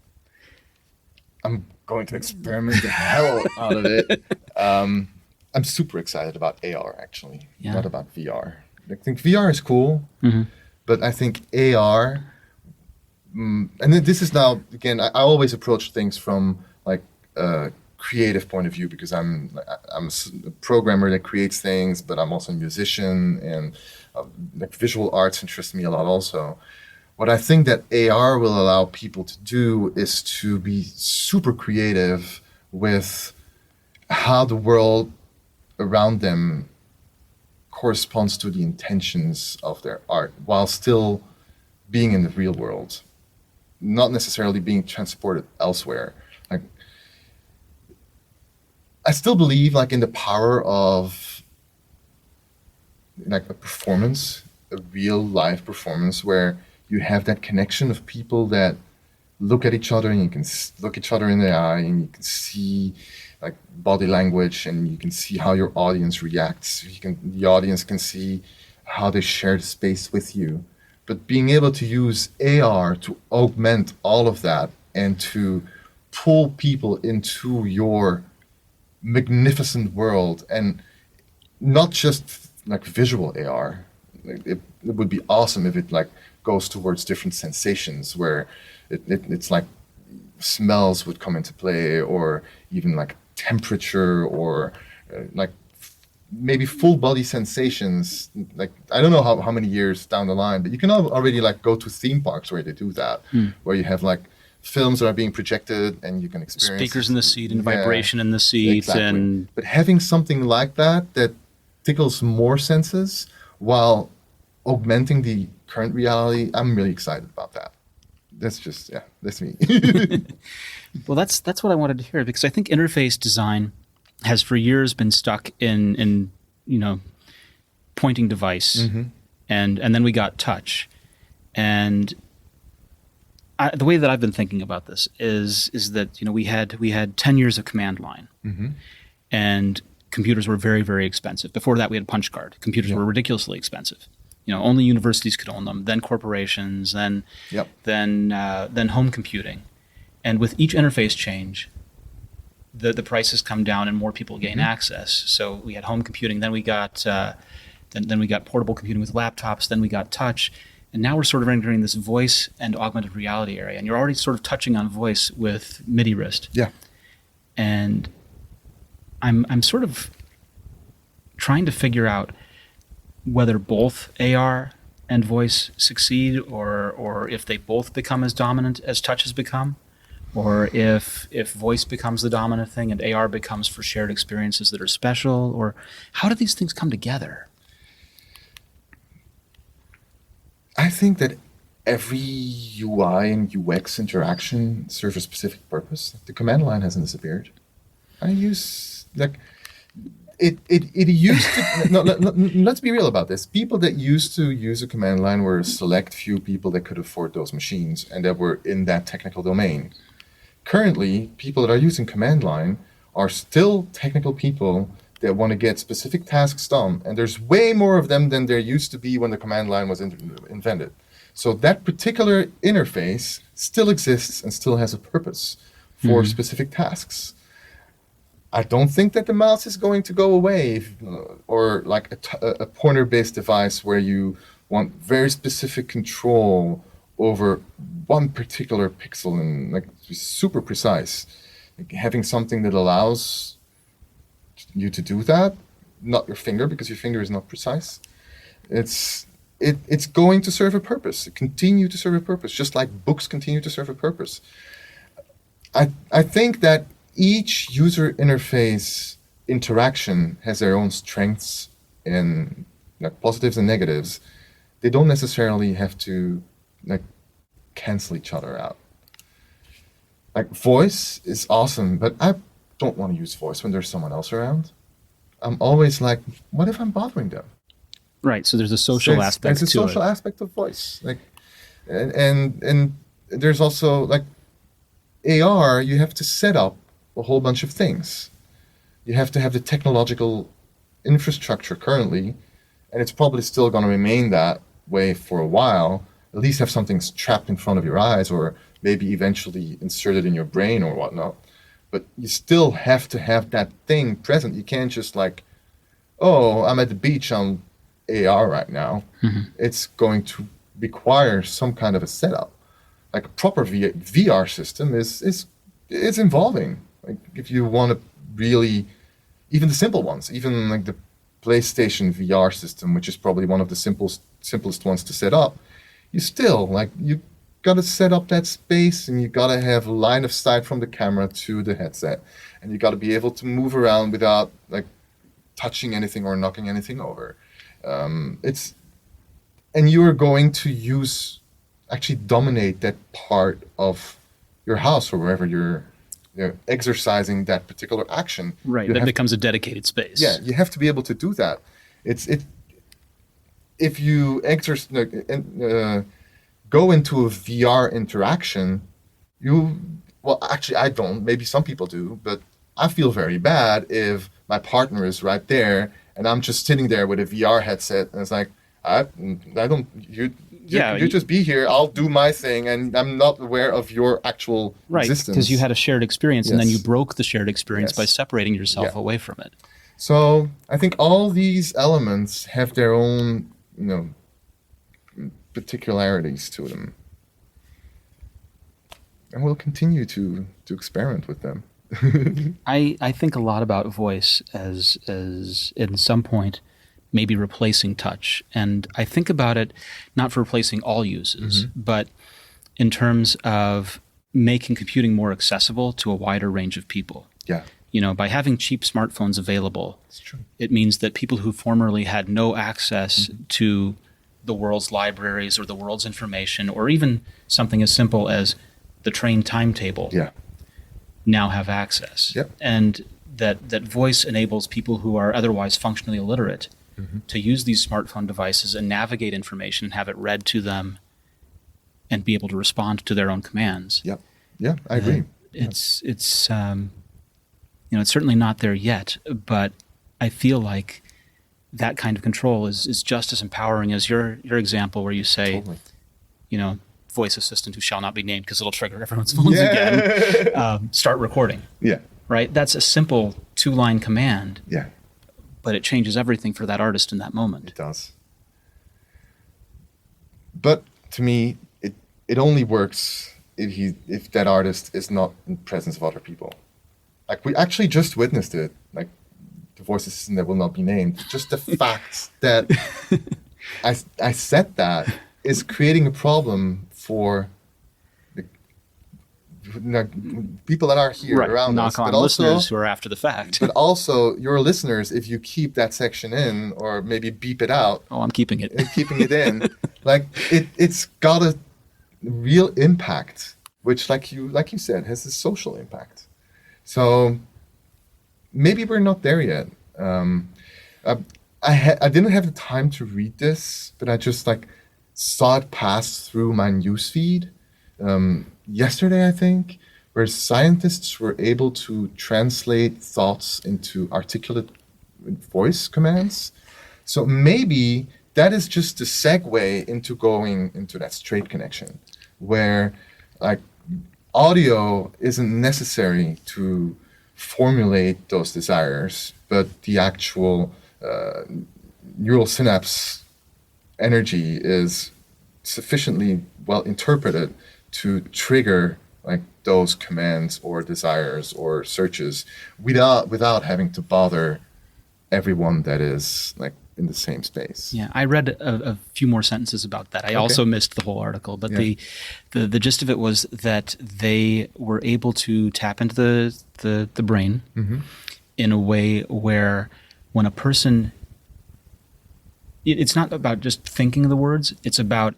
I'm going to experiment the hell out of it. I'm super excited about AR, actually, not about VR. I think VR is cool, but I think AR... and then this is now, again, I always approach things from like a creative point of view because I'm a programmer that creates things, but I'm also a musician, and like visual arts interest me a lot also. What I think that AR will allow people to do is to be super creative with how the world around them corresponds to the intentions of their art while still being in the real world. Not necessarily being transported elsewhere. Like, I still believe like in the power of like a performance, a real live performance where you have that connection of people that look at each other and you can look each other in the eye and you can see like body language and you can see how your audience reacts. The audience can see how they share the space with you. But being able to use AR to augment all of that and to pull people into your magnificent world, and not just like visual AR. It would be awesome if it like goes towards different sensations where it's like smells would come into play, or even like temperature, or like maybe full body sensations. Like, I don't know how many years down the line, but you can already like go to theme parks where they do that, where you have like films that are being projected and you can experience speakers in the seat and vibration in the seat. Exactly. But having something like that tickles more senses while augmenting the current reality, I'm really excited about that. That's me. Well, that's what I wanted to hear, because I think interface design has for years been stuck in pointing device, and then we got touch, and the way that I've been thinking about this is that we had 10 years of command line, and computers were very, very expensive. Before that, we had punch card. Computers were ridiculously expensive. Only universities could own them. Then corporations. Then home computing, and with each interface change, the prices come down and more people gain access. So we had home computing, then we got then we got portable computing with laptops, then we got touch, and now we're sort of entering this voice and augmented reality area. And you're already sort of touching on voice with MIDI wrist. Yeah. And I'm sort of trying to figure out whether both AR and voice succeed, or if they both become as dominant as touch has become. Or if voice becomes the dominant thing and AR becomes for shared experiences that are special, or how do these things come together? I think that every UI and UX interaction serves a specific purpose. The command line hasn't disappeared. I use like it used to. No, let's be real about this. People that used to use a command line were a select few people that could afford those machines and that were in that technical domain. Currently, people that are using command line are still technical people that want to get specific tasks done, and there's way more of them than there used to be when the command line was invented. So that particular interface still exists and still has a purpose for specific tasks. I don't think that the mouse is going to go away, or like a pointer-based device where you want very specific control over one particular pixel and like super precise. having something that allows you to do that, not your finger, because your finger is not precise. It's going to serve a purpose, continue to serve a purpose, just like books continue to serve a purpose. I think that each user interface interaction has their own strengths and positives and negatives. They don't necessarily have to cancel each other out. Like voice is awesome, but I don't want to use voice when there's someone else around. I'm always like, what if I'm bothering them? Right. So there's a social aspect to it. There's a social aspect of voice. And there's also AR, you have to set up a whole bunch of things. You have to have the technological infrastructure currently, and it's probably still going to remain that way for a while. At least have something trapped in front of your eyes, or maybe eventually inserted in your brain or whatnot. But you still have to have that thing present. You can't just oh, I'm at the beach on AR right now. Mm-hmm. It's going to require some kind of a setup. Like a proper VR system is involving. Like if you want to really, even the simple ones, even like the PlayStation VR system, which is probably one of the simplest ones to set up, you still you got to set up that space, and you got to have a line of sight from the camera to the headset, and you got to be able to move around without touching anything or knocking anything over. And you're going to actually dominate that part of your house or wherever you're exercising that particular action. Right, that becomes a dedicated space. Yeah, you have to be able to do that. If you go into a VR interaction, actually I don't, maybe some people do, but I feel very bad if my partner is right there and I'm just sitting there with a VR headset, and it's like, I don't, you just be here, I'll do my thing, and I'm not aware of your actual existence. Right, because you had a shared experience, and then you broke the shared experience by separating yourself away from it. So I think all these elements have their own, particularities to them. And we'll continue to experiment with them. I think a lot about voice as in some point maybe replacing touch. And I think about it not for replacing all uses, but in terms of making computing more accessible to a wider range of people. Yeah. By having cheap smartphones available, it's true. It means that people who formerly had no access to the world's libraries or the world's information, or even something as simple as the train timetable, now have access. Yep. And that voice enables people who are otherwise functionally illiterate to use these smartphone devices and navigate information and have it read to them and be able to respond to their own commands. Yep. Yeah, I agree. It's certainly not there yet, but I feel like that kind of control is just as empowering as your example where you say, totally. Voice assistant who shall not be named because it'll trigger everyone's phones again, start recording. Yeah. Right? That's a simple 2-line command. Yeah. But it changes everything for that artist in that moment. It does. But to me, it only works if that artist is not in presence of other people. Like we actually just witnessed it, like the voice assistant that will not be named. Just the fact that I said that is creating a problem for the people that are here around us. Knock on listeners who are after the fact. But also your listeners, if you keep that section in or maybe beep it out. Oh, I'm keeping it. Keeping it in. It's got a real impact, which like you said, has a social impact. So maybe we're not there yet. I didn't have the time to read this, but I just saw it pass through my newsfeed yesterday, I think, where scientists were able to translate thoughts into articulate voice commands. So maybe that is just a segue into going into that straight connection, where audio isn't necessary to formulate those desires, but the actual neural synapse energy is sufficiently well interpreted to trigger like those commands or desires or searches without having to bother everyone that is like in the same space. Yeah, I read a few more sentences about that. I also missed the whole article, but the gist of it was that they were able to tap into the brain in a way where when a person, it's not about just thinking the words, it's about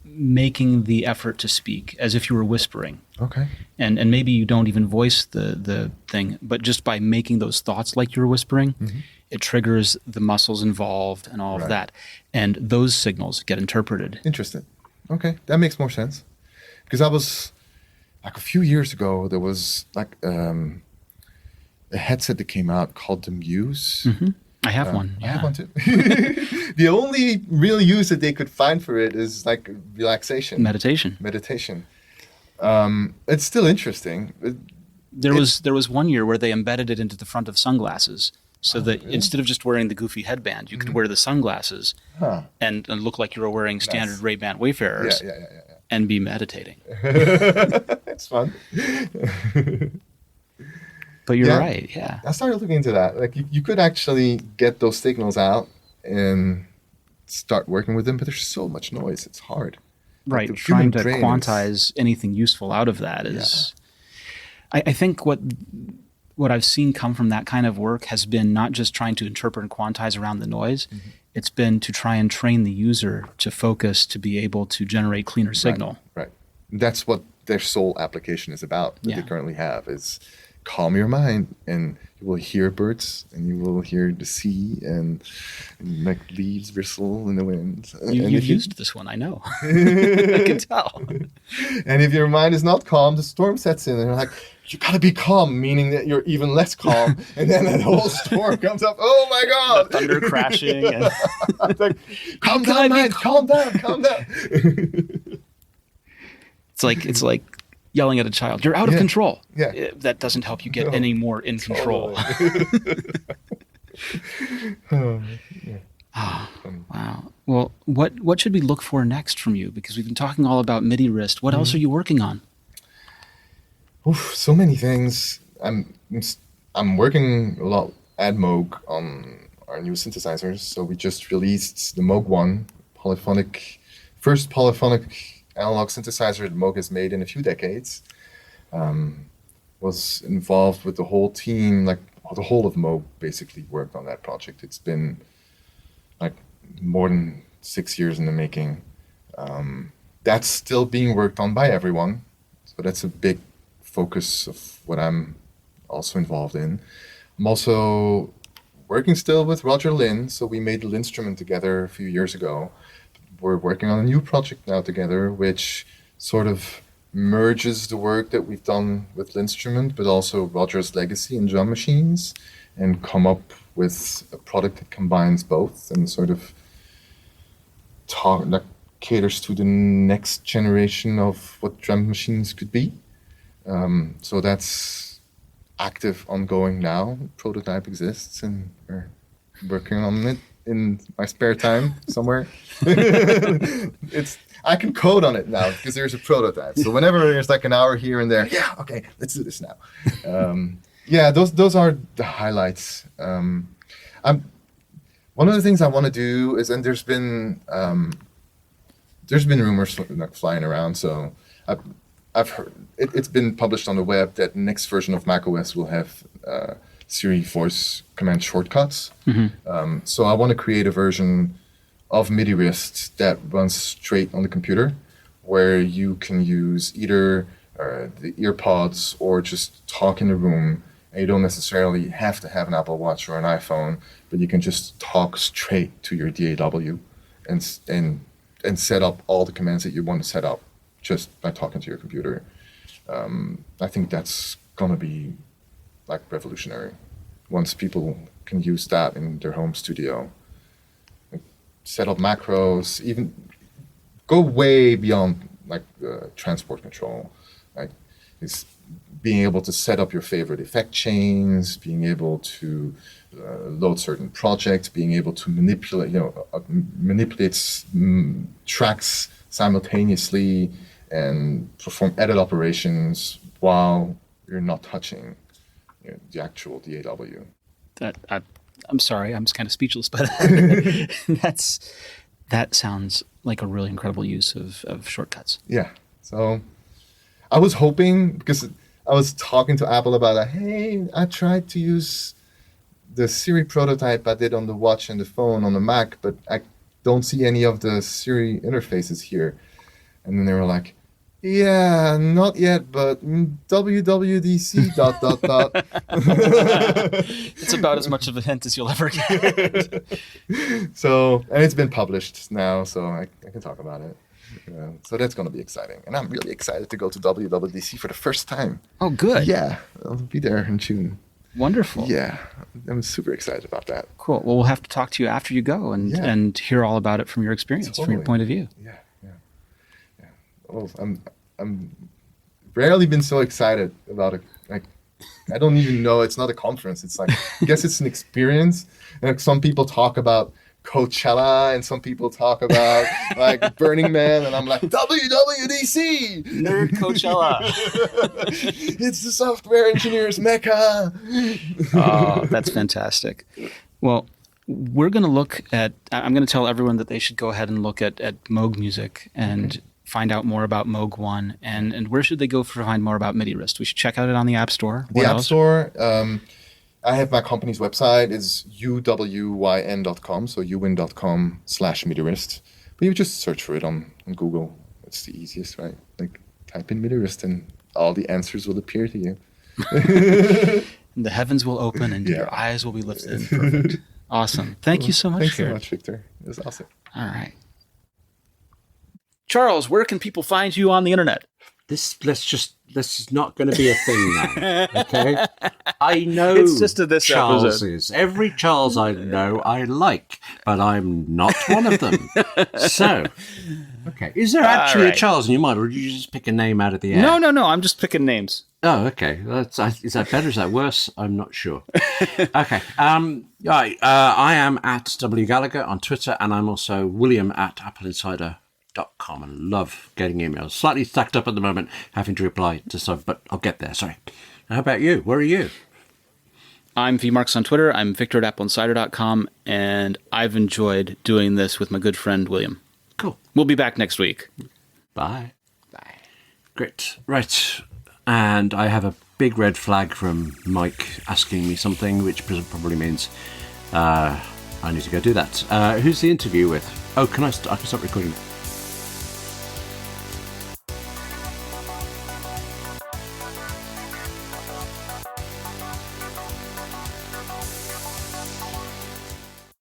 making the effort to speak as if you were whispering. Okay. And maybe you don't even voice the thing, but just by making those thoughts like you're whispering, it triggers the muscles involved and all of that. And those signals get interpreted. Interesting. Okay. That makes more sense. Because I was, like a few years ago, there was like a headset that came out called the Muse. I have one. I have one too. The only real use that they could find for it is like relaxation. Meditation. It's still interesting. There was one year where they embedded it into the front of sunglasses, so that instead of just wearing the goofy headband, you could wear the sunglasses and look like you were wearing standard Ray-Ban Wayfarers and be meditating. It's fun. But you're right, I started looking into that. Like you could actually get those signals out and start working with them, but there's so much noise. It's hard. Right, Like trying to quantize anything useful out of that is... I think what I've seen come from that kind of work has been not just trying to interpret and quantize around the noise, it's been to try and train the user to focus to be able to generate cleaner signal. Right. That's what their sole application is about that they currently have, is calm your mind, and you will hear birds and you will hear the sea and like leaves bristle in the wind. You've used this one, I know. I can tell. And if your mind is not calm, the storm sets in and you're like, you gotta be calm, meaning that you're even less calm. And then that whole storm comes up. Oh my God. The thunder crashing. And... It's like, calm down, mind, calm down. It's like yelling at a child, you're out of control. Yeah. That doesn't help you get any more in control. Wow. Well, what should we look for next from you? Because we've been talking all about MIDI wrist. What else are you working on? Oof, so many things. I'm working a lot at Moog on our new synthesizers. So we just released the Moog 1 first polyphonic analog synthesizer that Moog has made in a few decades. Was involved with the whole team, like the whole of Moog basically worked on that project. It's been like more than 6 years in the making. That's still being worked on by everyone. So that's a big focus of what I'm also involved in. I'm also working still with Roger Lynn. So we made the Linstrument together a few years ago. We're working on a new project now together, which sort of merges the work that we've done with Linstrument, but also Roger's legacy in drum machines, and come up with a product that combines both and sort of caters to the next generation of what drum machines could be. So that's active, ongoing now. Prototype exists, and we're working on it in my spare time somewhere. I can code on it now because there's a prototype. So whenever there's like an hour here and there, okay, let's do this now. Those are the highlights. One of the things I want to do is, and there's been rumors like flying around. So I've heard it's been published on the web that the next version of macOS will have Siri voice command shortcuts. So I want to create a version of MIDI wrist that runs straight on the computer, where you can use either the earpods or just talk in the room, and you don't necessarily have to have an Apple Watch or an iPhone, but you can just talk straight to your DAW and set up all the commands that you want to set up just by talking to your computer. I think that's gonna be like revolutionary once people can use that in their home studio. Set up macros, even go way beyond like transport control. Like it's being able to set up your favorite effect chains, being able to load certain projects, being able to manipulate tracks simultaneously, and perform edit operations while you're not touching the actual DAW. I'm sorry, I'm just kind of speechless, but that sounds like a really incredible use of shortcuts. Yeah. So I was hoping, because I was talking to Apple about that, hey, I tried to use the Siri prototype I did on the watch and the phone on the Mac, but I don't see any of the Siri interfaces here. And then they were like, yeah, not yet, but WWDC ... It's about as much of a hint as you'll ever get. So, and it's been published now, so I can talk about it. So that's going to be exciting. And I'm really excited to go to WWDC for the first time. Oh, good. Yeah, I'll be there in June. Wonderful. Yeah, I'm super excited about that. Cool. Well, we'll have to talk to you after you go and hear all about it from your experience, from your point of view. Yeah. Well, I'm rarely been so excited about it. Like, I don't even know. It's not a conference. It's like, I guess it's an experience. And like, some people talk about Coachella and some people talk about like Burning Man, and I'm like, WWDC! Nerd Coachella! It's the software engineers mecca! Oh, that's fantastic. Well, we're going to I'm going to tell everyone that they should go ahead and look at Moog Music and find out more about Moog One. And where should they go to find more about MIDI Wrist? We should check out it on the App Store. The App Store, I have my company's website. It's uwyn.com, so uwyn.com/MIDI Wrist. But you just search for it on Google. It's the easiest, right? Like, type in MIDI Wrist and all the answers will appear to you. The heavens will open and your eyes will be lifted. Perfect. Awesome. Thank you so much, Thanks Geert. so much, Victor. It was awesome. All right. Charles, where can people find you on the internet? This is not going to be a thing now. Okay, I know It's just this Charleses. Every Charles I know I like, but I'm not one of them. So, okay, is there actually a Charles in your mind, or did you just pick a name out of the air? No. I'm just picking names. Oh, okay. Is that better? Is that worse? I'm not sure. Okay. I am at W Gallagher on Twitter, and I'm also William at AppleInsider.com. And love getting emails. Slightly stacked up at the moment, having to reply to stuff, but I'll get there. Sorry. How about you? Where are you? I'm VMarks on Twitter. I'm Victor at AppleInsider.com, and I've enjoyed doing this with my good friend William. Cool. We'll be back next week. Bye. Great. Right. And I have a big red flag from Mike asking me something, which probably means I need to go do that. Who's the interview with? Oh, I can start recording.